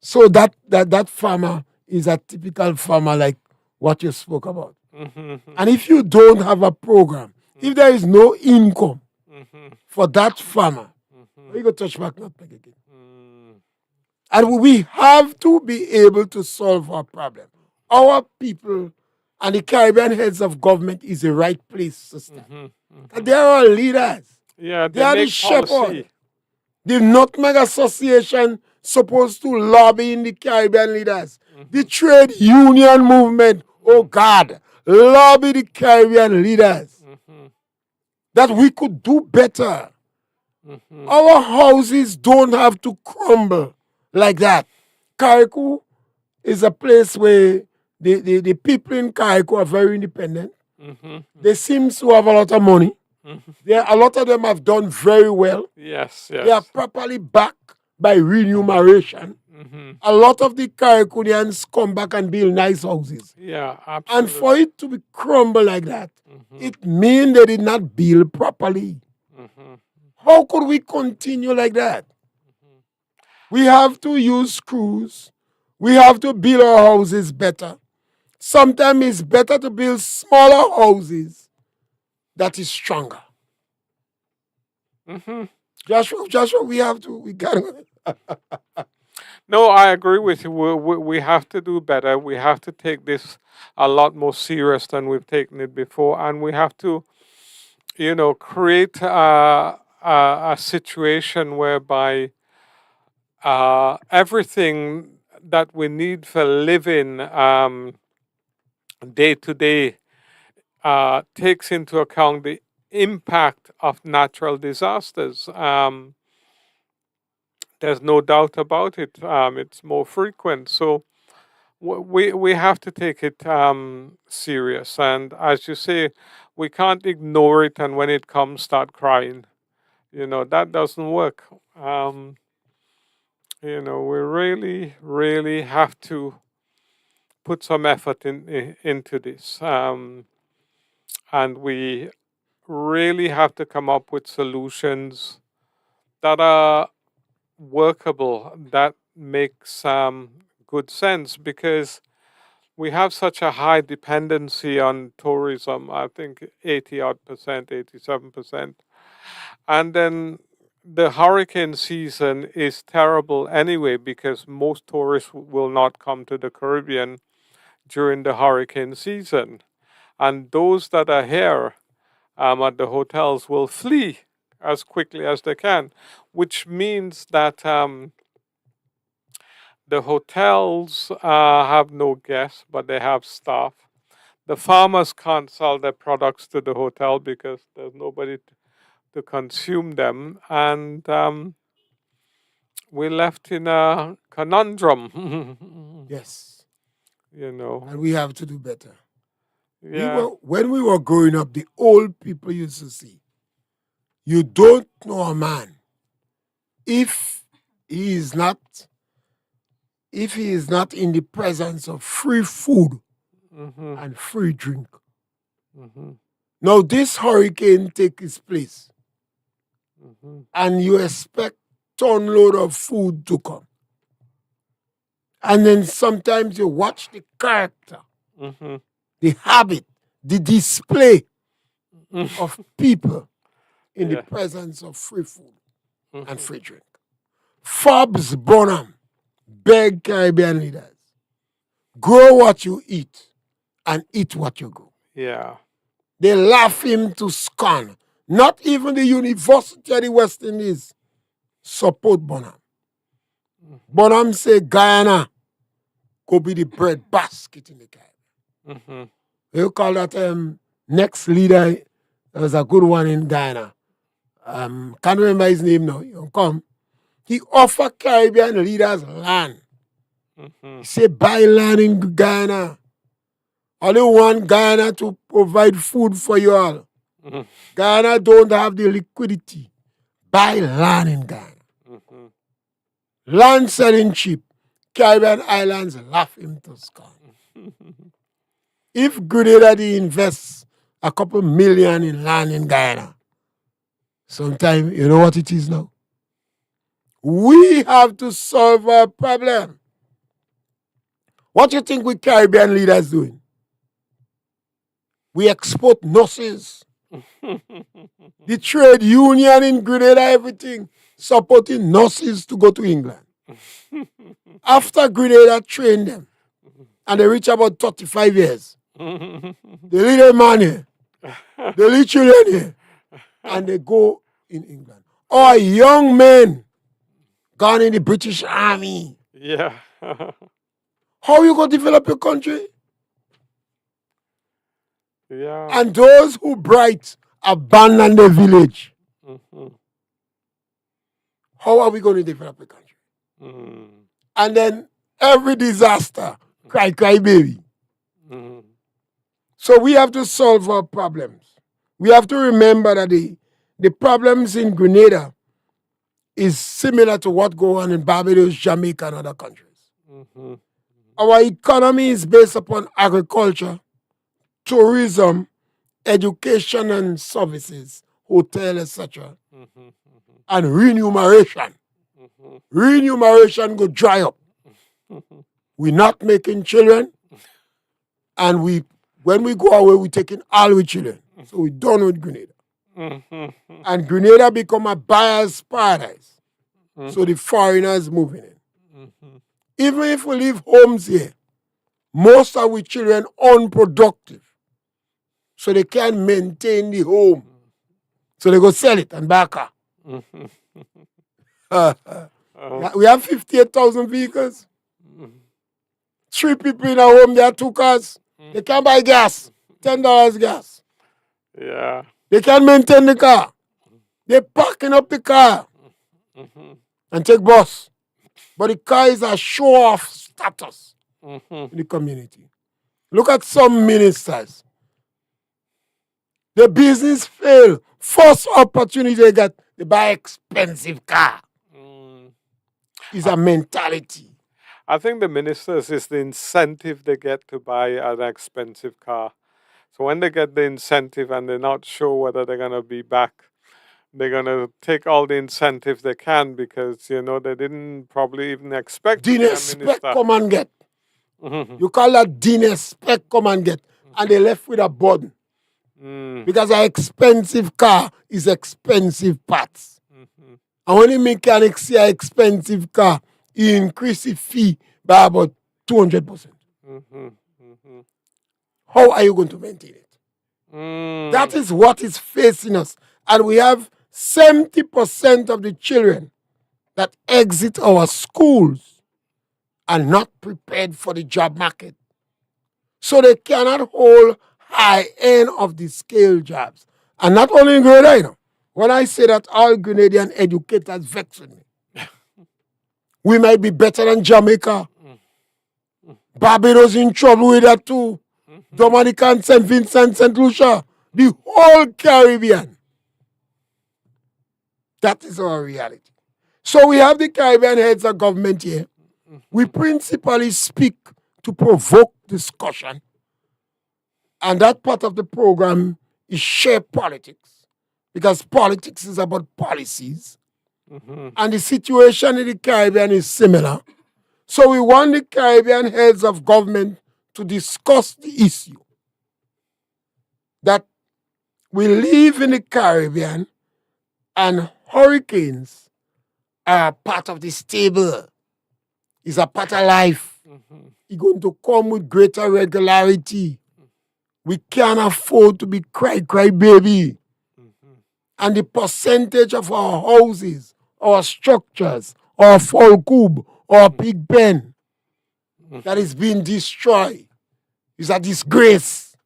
Speaker 2: So that farmer is a typical farmer like what you spoke about. And if you don't have a program, if there is no income for that farmer, you go touch back not back again. And we have to be able to solve our problem. Our people and the Caribbean heads of government is the right place to start. And they are our leaders.
Speaker 3: Yeah,
Speaker 2: They are the
Speaker 3: make
Speaker 2: shepherd.
Speaker 3: policy.
Speaker 2: The Nutmeg Association supposed to lobby in the Caribbean leaders. The trade union movement, oh God, lobby the Caribbean leaders. That we could do better. Our houses don't have to crumble like that. Carriacou is a place where the people in Carriacou are very independent. They seem to have a lot of money. A lot of them have done very well.
Speaker 3: Yes,
Speaker 2: They are
Speaker 3: yes.
Speaker 2: properly backed by remuneration. A lot of the Carriacouians come back and build nice houses.
Speaker 3: Yeah,
Speaker 2: And
Speaker 3: absolutely.
Speaker 2: for it to be crumble like that, it means they did not build properly. How could we continue like that? We have to use screws. We have to build our houses better. Sometimes it's better to build smaller houses that is stronger. Joshua, we got to.
Speaker 3: No, I agree with you. We have to do better. We have to take this a lot more serious than we've taken it before, and we have to, create a situation whereby everything that we need for living day to day takes into account the impact of natural disasters. There's no doubt about it. It's more frequent, so we have to take it serious. And as you say, we can't ignore it. And when it comes, start crying. That doesn't work. We really, really have to put some effort into this, and we really have to come up with solutions that are workable, that makes good sense, because we have such a high dependency on tourism. I think 80-odd%, 87%, and then the hurricane season is terrible anyway, because most tourists will not come to the Caribbean during the hurricane season, and those that are here at the hotels will flee as quickly as they can, which means that the hotels have no guests, but they have staff. The farmers can't sell their products to the hotel because there's nobody to consume them, and we're left in a conundrum.
Speaker 2: Yes.
Speaker 3: And
Speaker 2: we have to do better.
Speaker 3: Yeah.
Speaker 2: When we were growing up, the old people used to say, you don't know a man if he is not in the presence of free food and free drink. Now this hurricane takes its place, and you expect ton-load of food to come. And then sometimes you watch the character, the habit, the display of people in the presence of free food and free drink. Forbes Bonham begged Caribbean leaders, grow what you eat and eat what you grow.
Speaker 3: Yeah.
Speaker 2: They laugh him to scorn. Not even the University of the West Indies support Bonham. Bonham say Guyana could be the bread basket in the Caribbean. You call that next leader? There was a good one in Guyana. Can't remember his name now. You come. He offered Caribbean leaders land. He said, buy land in Guyana. Only want Guyana to provide food for you all. Guyana don't have the liquidity. Buy land in Guyana. Land selling cheap. Caribbean islands laugh him to scorn. If Grenada invests a couple million in land in Guyana, Sometimes, you know what it is now? We have to solve our problem. What do you think we Caribbean leaders doing? We export nurses. The trade union in Grenada, everything, supporting nurses to go to England. After Grenada trained them, and they reach about 35 years, they leave their money, they leave children here, and they go in England. Or young men gone in the British Army.
Speaker 3: Yeah.
Speaker 2: How you going to develop your country?
Speaker 3: Yeah.
Speaker 2: And those who bright abandon the village. How are we going to develop a country? And then every disaster, cry, cry, baby. So we have to solve our problems. We have to remember that the problems in Grenada is similar to what goes on in Barbados, Jamaica, and other countries. Our economy is based upon agriculture, tourism, education and services, hotel, etc., and remuneration. Remuneration go dry up. We're not making children, and when we go away, we're taking all with children. So we're done with Grenada. And Grenada become a buyer's paradise. So the foreigners moving in. Even if we leave homes here, most of our children unproductive. So they can't maintain the home. So they go sell it and back up. We have 58,000 vehicles. 3 people in a home, they have 2 cars. They can't buy gas. $10 gas.
Speaker 3: Yeah.
Speaker 2: They can't maintain the car. They're parking up the car and take bus. But the car is a show-off status in the community. Look at some ministers. The business fail. First opportunity they get, they buy expensive car. It's a mentality.
Speaker 3: I think the ministers is the incentive they get to buy an expensive car. So when they get the incentive and they're not sure whether they're going to be back, they're going to take all the incentive they can because, you know, they didn't probably even expect to be a minister.
Speaker 2: Come and get. You call that spec come and get. And they left with a burden. Because an expensive car is expensive parts. And when the mechanic see an expensive car, he increase the fee by about 200%. How are you going to maintain it? That is what is facing us. And we have 70% of the children that exit our schools are not prepared for the job market. So they cannot hold high end of the scale jobs. And not only in Grenada, you know, when I say that all Grenadian educators vex with me, we might be better than Jamaica. Barbados in trouble with that too. Dominican, St. Vincent, St. Lucia, the whole Caribbean. That is our reality. So we have the Caribbean heads of government here. We principally speak to provoke discussion. And that part of the program is share politics. Because politics is about policies. And the situation in the Caribbean is similar. So we want the Caribbean heads of government to discuss the issue that we live in the Caribbean and hurricanes are part of the stable. It's a part of life. It's going to come with greater regularity. We can't afford to be cry baby. And the percentage of our houses, our structures, our fall cube, our pig pen that is being destroyed is a disgrace.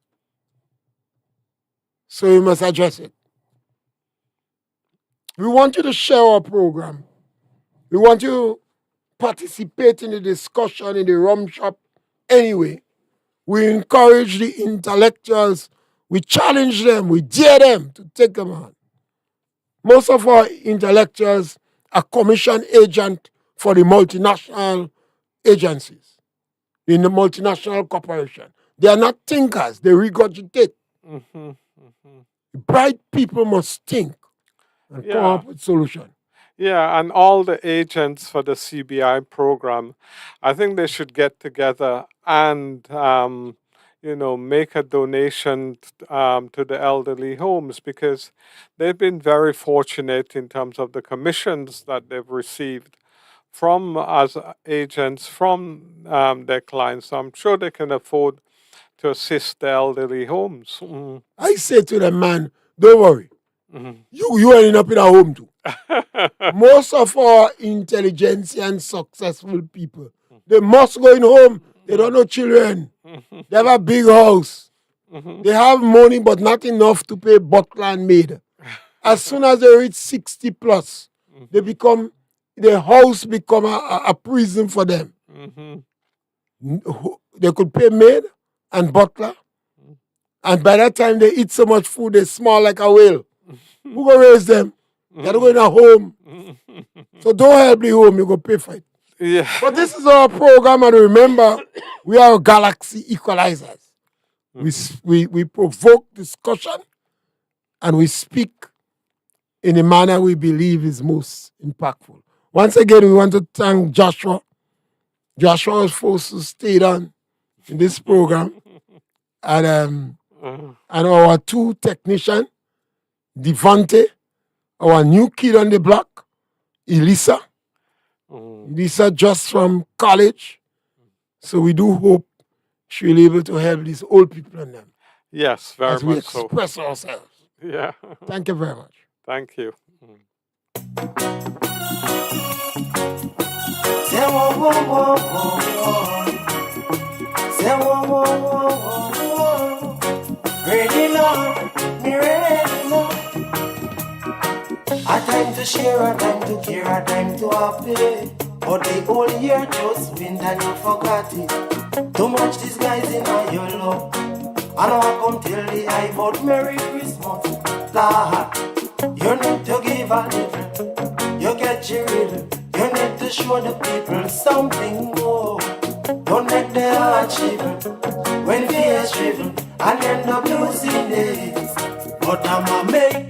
Speaker 2: So we must address it. We want you to share our program. We want you to participate in the discussion in the rum shop anyway. We encourage the intellectuals. We challenge them. We dare them to take them on. Most of our intellectuals are commission agents for the multinational agencies in the multinational corporation. They are not thinkers. They regurgitate. Bright people must think. and come up with solution.
Speaker 3: Yeah, and all the agents for the CBI program, I think they should get together and, make a donation to the elderly homes, because they've been very fortunate in terms of the commissions that they've received from as agents from their clients. So I'm sure they can afford to assist the elderly homes.
Speaker 2: I say to them, man, don't worry. You ending up in a home too. Most of our intelligentsia and successful people, they must go in home. They don't know children. They have a big house. They have money, but not enough to pay butler and maid. As soon as they reach 60 plus, their house become a prison for them. They could pay maid and butler, and by that time they eat so much food they smell like a whale. Who go raise them? They're going to home. So don't help the home, you go pay for it.
Speaker 3: Yeah.
Speaker 2: But this is our program, and remember, we are galaxy equalizers. We provoke discussion, and we speak in a manner we believe is most impactful. Once again, we want to thank Joshua. Joshua was forced to stay on in this program. And our two technicians, Devante, our new kid on the block, Elisa. Elisa just from college. So we do hope she'll be able to help these old people and them.
Speaker 3: Yes, very
Speaker 2: as we
Speaker 3: much so.
Speaker 2: express ourselves.
Speaker 3: Yeah.
Speaker 2: Thank you very much.
Speaker 3: Thank you.
Speaker 1: Say whoa, whoa, whoa, whoa, whoa. Say whoa, whoa, whoa, whoa, whoa. Ready now, me ready now. A time to share, a time to care, a time to happy. But the whole year just went and you forgot it. Too much disguising on your love. I know I come tell the eye about Merry Christmas. Lord, you need to give a little. You get your riddle. You need to show the people something more. Don't make their heart shiver when fear is driven and end up losing days. But I'ma make